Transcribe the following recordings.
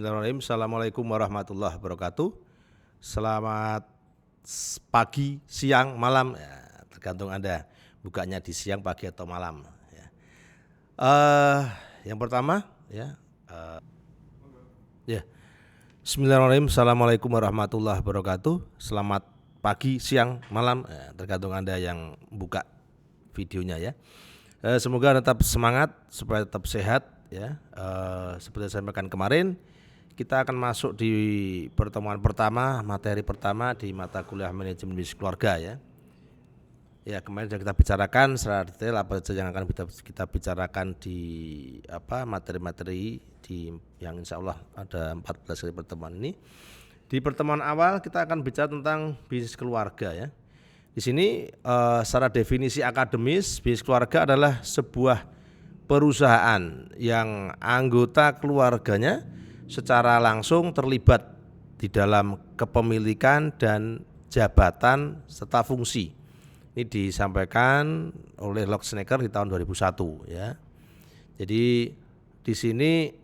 Bismillahirrahmanirrahim. Assalamualaikum warahmatullahi wabarakatuh. Selamat pagi, siang, malam, ya, tergantung Anda bukanya di siang, pagi atau malam. Ya. Yang pertama, ya, Bismillahirrahmanirrahim. Assalamualaikum warahmatullahi wabarakatuh. Selamat pagi, siang, malam, ya, tergantung Anda yang buka videonya ya. Semoga tetap semangat supaya tetap sehat ya. Seperti saya sampaikan kemarin, kita akan masuk di pertemuan pertama, materi pertama di mata kuliah manajemen bisnis keluarga ya. Ya, kemarin sudah kita bicarakan secara detail apa saja yang akan kita bicarakan di materi-materi di yang insya Allah ada 14 kali pertemuan ini. Di pertemuan awal kita akan bicara tentang bisnis keluarga ya. Di sini secara definisi akademis, bisnis keluarga adalah sebuah perusahaan yang anggota keluarganya secara langsung terlibat di dalam kepemilikan dan jabatan serta fungsi. Ini disampaikan oleh Locksnecker di tahun 2001 ya. Jadi di sini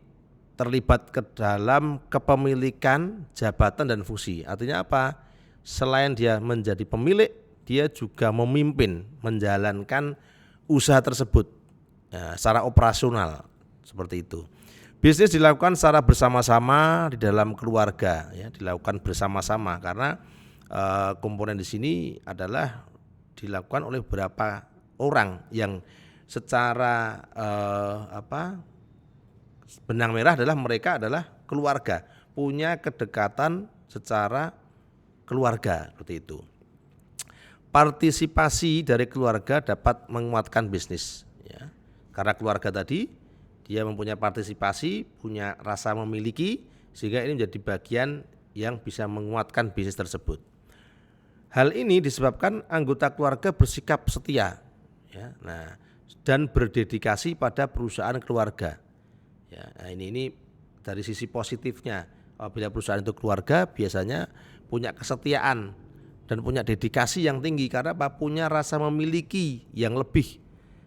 terlibat ke dalam kepemilikan, jabatan dan fungsi. Artinya apa? Selain dia menjadi pemilik, dia juga memimpin, menjalankan usaha tersebut ya, secara operasional seperti itu. Bisnis dilakukan secara bersama-sama di dalam keluarga, ya, dilakukan bersama-sama karena komponen di sini adalah dilakukan oleh beberapa orang yang secara benang merah adalah mereka adalah keluarga, punya kedekatan secara keluarga seperti itu. Partisipasi dari keluarga dapat menguatkan bisnis ya. Karena keluarga tadi dia mempunyai partisipasi, punya rasa memiliki, sehingga ini menjadi bagian yang bisa menguatkan bisnis tersebut. Hal ini disebabkan anggota keluarga bersikap setia ya, dan berdedikasi pada perusahaan keluarga ya. Nah, ini dari sisi positifnya, apabila perusahaan itu keluarga biasanya punya kesetiaan dan punya dedikasi yang tinggi karena punya rasa memiliki yang lebih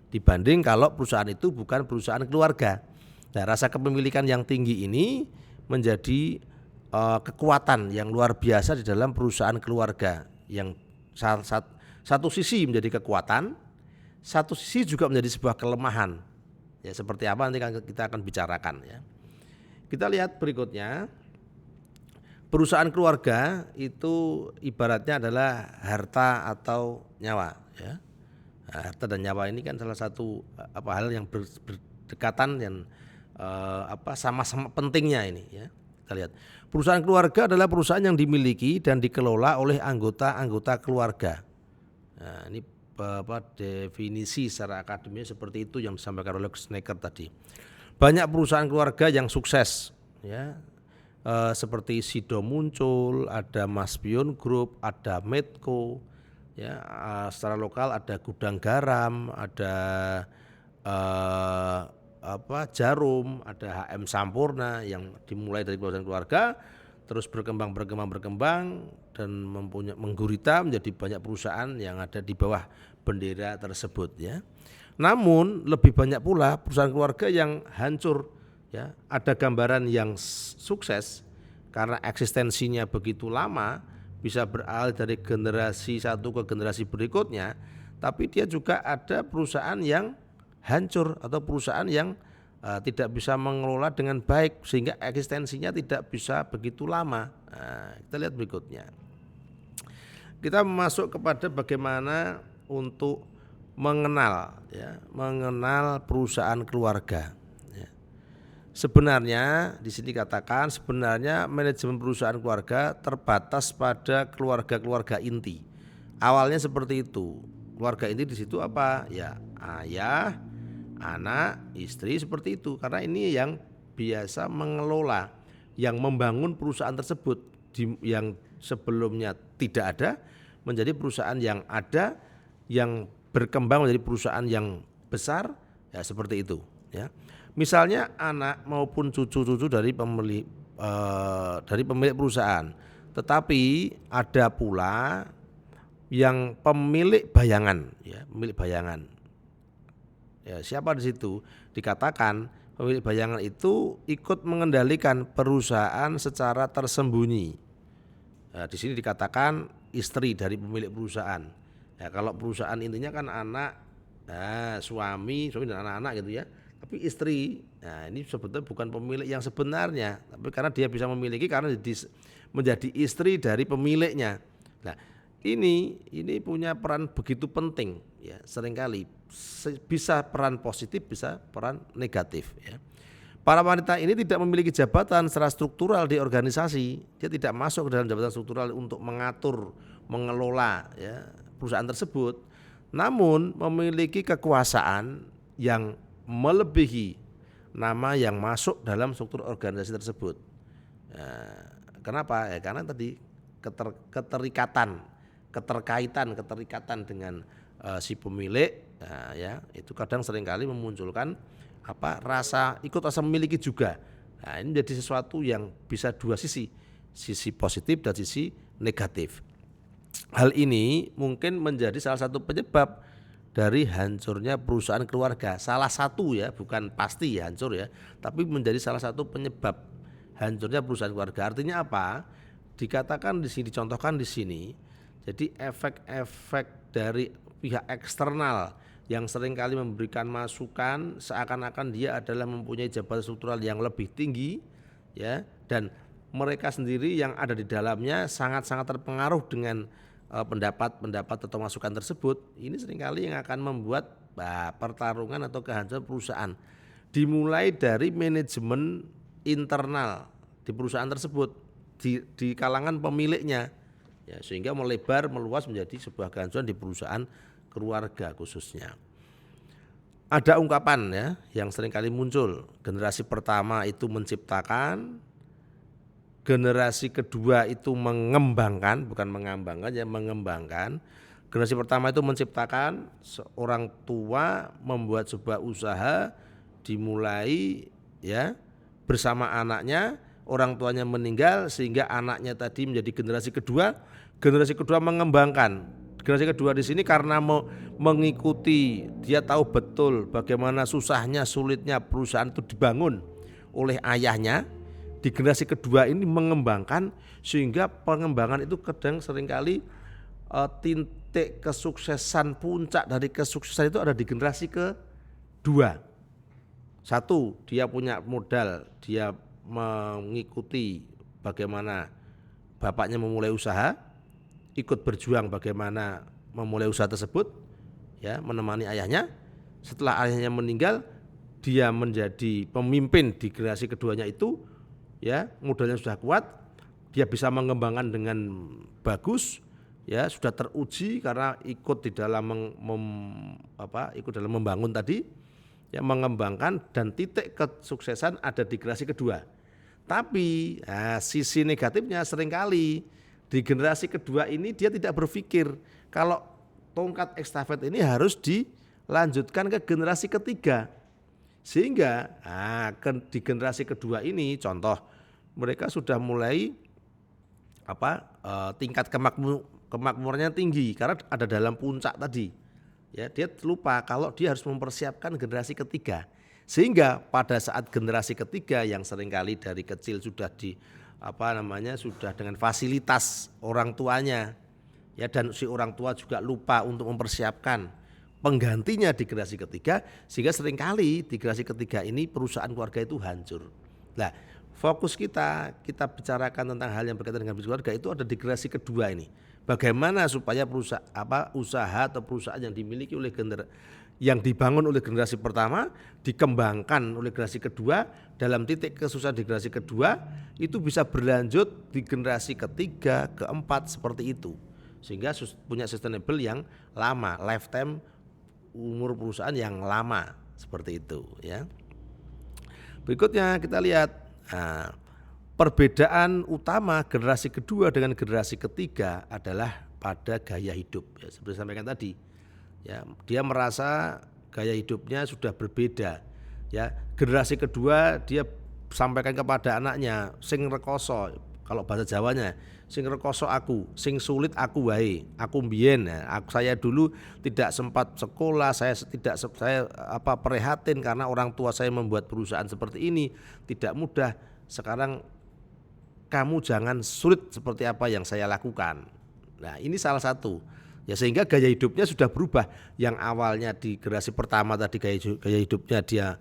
dibanding kalau perusahaan itu bukan perusahaan keluarga. Nah, rasa kepemilikan yang tinggi ini menjadi kekuatan yang luar biasa di dalam perusahaan keluarga yang satu sisi menjadi kekuatan, satu sisi juga menjadi sebuah kelemahan. Ya, seperti apa nanti kita akan bicarakan ya. Kita lihat berikutnya. Perusahaan keluarga itu ibaratnya adalah harta atau nyawa ya. Nah, harta dan nyawa ini kan salah satu hal yang berdekatan dan sama-sama pentingnya ini ya. Kita lihat. Perusahaan keluarga adalah perusahaan yang dimiliki dan dikelola oleh anggota-anggota keluarga. Nah, ini definisi secara akademis seperti itu yang disampaikan oleh Locksnecker tadi. Banyak perusahaan keluarga yang sukses ya. Seperti Sido muncul, ada Maspion Group, ada Medco, ya, secara lokal ada Gudang Garam, ada Jarum, ada HM Sampurna yang dimulai dari perusahaan keluarga, terus berkembang dan menggurita menjadi banyak perusahaan yang ada di bawah bendera tersebut ya. Namun lebih banyak pula perusahaan keluarga yang hancur. Ya, ada gambaran yang sukses karena eksistensinya begitu lama, bisa beralih dari generasi satu ke generasi berikutnya, tapi dia juga ada perusahaan yang hancur atau perusahaan yang tidak bisa mengelola dengan baik sehingga eksistensinya tidak bisa begitu lama. Nah, kita lihat berikutnya. Kita masuk kepada bagaimana untuk mengenal perusahaan keluarga. Sebenarnya di sini katakan sebenarnya manajemen perusahaan keluarga terbatas pada keluarga-keluarga inti. Awalnya seperti itu. Keluarga inti di situ apa? Ya, ayah, anak, istri seperti itu. Karena ini yang biasa mengelola, yang membangun perusahaan tersebut yang sebelumnya tidak ada menjadi perusahaan yang ada, yang berkembang menjadi perusahaan yang besar, ya seperti itu, ya. Misalnya anak maupun cucu-cucu dari pemilik perusahaan, tetapi ada pula yang pemilik bayangan, ya, pemilik bayangan. Ya, siapa di situ? Dikatakan Pemilik bayangan itu ikut mengendalikan perusahaan secara tersembunyi. Nah, di sini dikatakan istri dari pemilik perusahaan. Ya, kalau perusahaan intinya kan anak, suami dan anak-anak gitu ya. Tapi istri, nah ini sebetulnya bukan pemilik yang sebenarnya, tapi karena dia bisa memiliki karena menjadi istri dari pemiliknya. Nah, ini punya peran begitu penting ya, seringkali bisa peran positif, bisa peran negatif ya. Para wanita ini tidak memiliki jabatan secara struktural di organisasi, dia tidak masuk ke dalam jabatan struktural untuk mengatur, mengelola ya, perusahaan tersebut, namun memiliki kekuasaan yang melebihi nama yang masuk dalam struktur organisasi tersebut. Kenapa? Ya, karena tadi keterikatan dengan si pemilik, ya itu kadang seringkali memunculkan rasa memiliki juga. Nah, ini menjadi sesuatu yang bisa dua sisi positif dan sisi negatif. Hal ini mungkin menjadi salah satu penyebab dari hancurnya perusahaan keluarga. Salah satu ya, bukan pasti ya hancur ya, tapi menjadi salah satu penyebab hancurnya perusahaan keluarga. Artinya apa? Dikatakan di sini, dicontohkan di sini. Jadi efek-efek dari pihak eksternal yang seringkali memberikan masukan seakan-akan dia adalah mempunyai jabatan struktural yang lebih tinggi ya, dan mereka sendiri yang ada di dalamnya sangat-sangat terpengaruh dengan pendapat-pendapat atau masukan tersebut. Ini seringkali yang akan membuat pertarungan atau kehancuran perusahaan. Dimulai dari manajemen internal di perusahaan tersebut, di kalangan pemiliknya ya, sehingga melebar meluas menjadi sebuah kehancuran di perusahaan keluarga khususnya. Ada ungkapan ya yang seringkali muncul, generasi pertama itu menciptakan, generasi kedua itu mengembangkan, bukan mengambangkan ya, mengembangkan. Generasi pertama itu menciptakan, seorang tua membuat sebuah usaha dimulai ya bersama anaknya, orang tuanya meninggal sehingga anaknya tadi menjadi generasi kedua. Generasi kedua mengembangkan. Generasi kedua di sini karena mengikuti, dia tahu betul bagaimana susahnya, sulitnya perusahaan itu dibangun oleh ayahnya. Di generasi kedua ini mengembangkan, sehingga pengembangan itu kadang seringkali titik kesuksesan, puncak dari kesuksesan itu ada di generasi kedua. Satu, dia punya modal, dia mengikuti bagaimana bapaknya memulai usaha, ikut berjuang bagaimana memulai usaha tersebut, ya, menemani ayahnya. Setelah ayahnya meninggal, dia menjadi pemimpin di generasi keduanya itu, ya, modalnya sudah kuat, dia bisa mengembangkan dengan bagus, ya, sudah teruji karena ikut di dalam ikut dalam membangun tadi, ya, mengembangkan, dan titik kesuksesan ada di generasi kedua. Tapi sisi negatifnya seringkali di generasi kedua ini dia tidak berpikir kalau tongkat estafet ini harus dilanjutkan ke generasi ketiga. Sehingga di generasi kedua ini, contoh, mereka sudah mulai tingkat kemakmurannya tinggi karena ada dalam puncak tadi. Ya, dia lupa kalau dia harus mempersiapkan generasi ketiga. Sehingga pada saat generasi ketiga yang seringkali dari kecil sudah sudah dengan fasilitas orang tuanya, ya, dan si orang tua juga lupa untuk mempersiapkan penggantinya di generasi ketiga, sehingga seringkali di generasi ketiga ini perusahaan keluarga itu hancur. Nah, fokus kita bicarakan tentang hal yang berkaitan dengan bisnis keluarga itu ada di generasi kedua ini. Bagaimana supaya usaha atau perusahaan yang dimiliki oleh yang dibangun oleh generasi pertama dikembangkan oleh generasi kedua, dalam titik kesuksesan di generasi kedua itu bisa berlanjut di generasi ketiga, keempat, seperti itu, sehingga punya sustainable yang lama, lifetime, umur perusahaan yang lama, seperti itu ya. Berikutnya kita lihat perbedaan utama generasi kedua dengan generasi ketiga adalah pada gaya hidup ya, seperti saya sampaikan tadi. Ya, dia merasa gaya hidupnya sudah berbeda. Ya, generasi kedua dia sampaikan kepada anaknya, sing rekoso, kalau bahasa Jawanya, sing rekoso aku, sing sulit aku wae, aku mbiyen. Nah, saya dulu tidak sempat sekolah, saya prihatin karena orang tua saya membuat perusahaan seperti ini, tidak mudah. Sekarang kamu jangan sulit seperti apa yang saya lakukan. Nah, ini salah satu. Ya, sehingga gaya hidupnya sudah berubah. Yang awalnya di generasi pertama tadi gaya hidupnya dia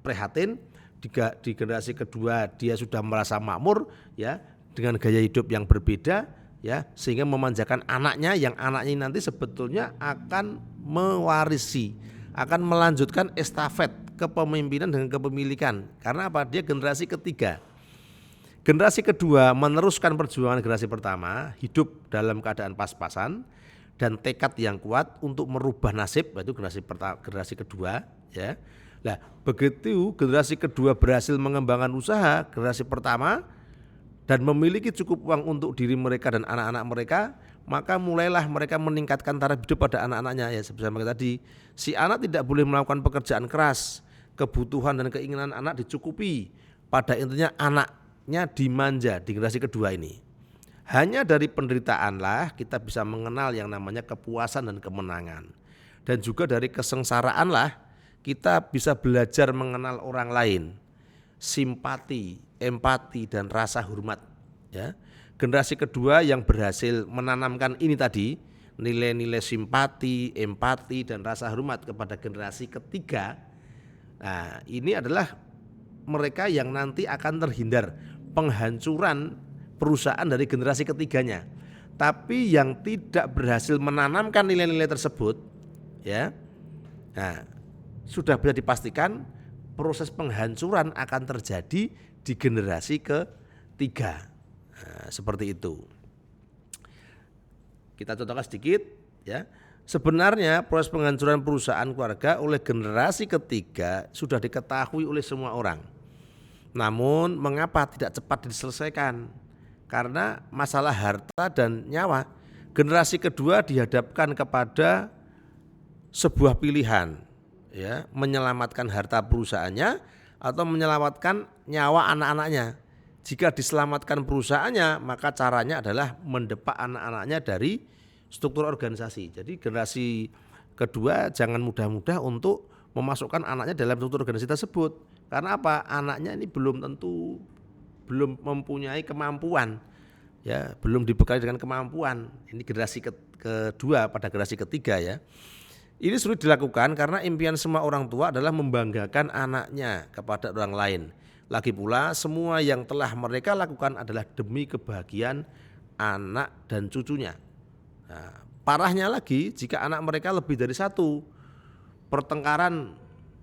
prihatin, di generasi kedua dia sudah merasa makmur ya dengan gaya hidup yang berbeda ya, sehingga memanjakan anaknya yang anaknya nanti sebetulnya akan mewarisi, akan melanjutkan estafet kepemimpinan dengan kepemilikan. Karena apa? Dia generasi ketiga. Generasi kedua meneruskan perjuangan generasi pertama, hidup dalam keadaan pas-pasan dan tekad yang kuat untuk merubah nasib, itu generasi kedua ya. Nah, begitu generasi kedua berhasil mengembangkan usaha generasi pertama dan memiliki cukup uang untuk diri mereka dan anak-anak mereka, maka mulailah mereka meningkatkan taraf hidup pada anak-anaknya. Ya, seperti tadi, si anak tidak boleh melakukan pekerjaan keras, kebutuhan dan keinginan anak dicukupi. Pada intinya anaknya dimanja di generasi kedua ini. Hanya dari penderitaanlah kita bisa mengenal yang namanya kepuasan dan kemenangan. Dan juga dari kesengsaraanlah kita bisa belajar mengenal orang lain, simpati, empati dan rasa hormat ya. Generasi kedua yang berhasil menanamkan ini tadi, nilai-nilai simpati, empati dan rasa hormat kepada generasi ketiga. Nah, ini adalah mereka yang nanti akan terhindar penghancuran perusahaan dari generasi ketiganya. Tapi yang tidak berhasil menanamkan nilai-nilai tersebut ya. Nah, sudah bisa dipastikan proses penghancuran akan terjadi di generasi ketiga. Nah, seperti itu. Kita contohkan sedikit ya. Sebenarnya proses penghancuran perusahaan keluarga oleh generasi ketiga sudah diketahui oleh semua orang. Namun mengapa tidak cepat diselesaikan? Karena masalah harta dan nyawa. Generasi kedua dihadapkan kepada sebuah pilihan ya, menyelamatkan harta perusahaannya atau menyelamatkan nyawa anak-anaknya. Jika diselamatkan perusahaannya, maka caranya adalah mendepak anak-anaknya dari struktur organisasi. Jadi generasi kedua jangan mudah-mudah untuk memasukkan anaknya dalam struktur organisasi tersebut. Karena apa? Anaknya ini belum mempunyai kemampuan. Ya, belum dibekali dengan kemampuan. Ini generasi kedua pada generasi ketiga ya. Ini sulit dilakukan karena impian semua orang tua adalah membanggakan anaknya kepada orang lain. Lagi pula semua yang telah mereka lakukan adalah demi kebahagiaan anak dan cucunya. Nah, parahnya lagi jika anak mereka lebih dari satu, pertengkaran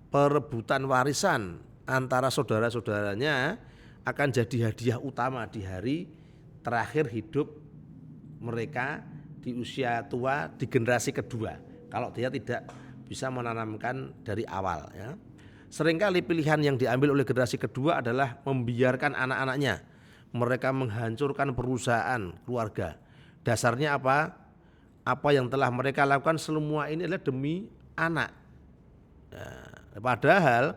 perebutan warisan antara saudara-saudaranya akan jadi hadiah utama di hari terakhir hidup mereka di usia tua di generasi kedua. Kalau dia tidak bisa menanamkan dari awal ya. Seringkali pilihan yang diambil oleh generasi kedua adalah membiarkan anak-anaknya mereka menghancurkan perusahaan keluarga. Dasarnya apa? Apa yang telah mereka lakukan semua ini adalah demi anak. Nah, padahal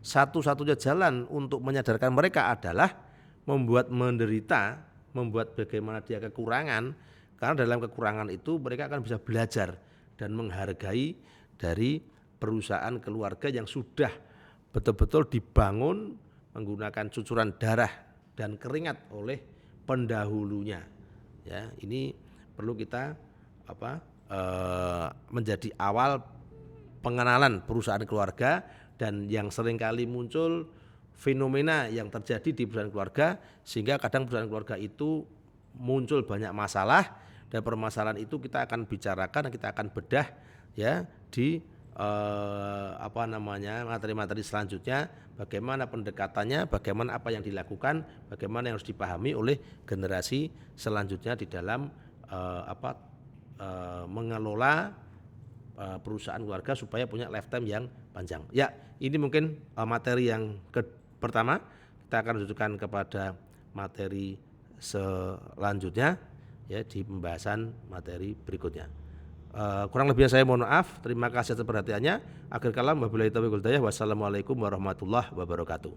satu-satunya jalan untuk menyadarkan mereka adalah membuat menderita, membuat bagaimana dia kekurangan, karena dalam kekurangan itu mereka akan bisa belajar dan menghargai dari perusahaan keluarga yang sudah betul-betul dibangun menggunakan cucuran darah dan keringat oleh pendahulunya. Ya, ini perlu kita menjadi awal pengenalan perusahaan keluarga, dan yang seringkali muncul fenomena yang terjadi di perusahaan keluarga sehingga kadang perusahaan keluarga itu muncul banyak masalah. Dan permasalahan itu kita akan bicarakan, kita akan bedah ya di materi-materi selanjutnya, bagaimana pendekatannya, bagaimana apa yang dilakukan, bagaimana yang harus dipahami oleh generasi selanjutnya di dalam mengelola perusahaan keluarga supaya punya lifetime yang panjang. Ya, ini mungkin materi yang pertama. Kita akan lanjutkan kepada materi selanjutnya ya di pembahasan materi berikutnya. Kurang lebihnya saya mohon maaf. Terima kasih atas perhatiannya. Akhir kalam wabillahi taufiq wal hidayah. Wassalamualaikum warahmatullahi wabarakatuh.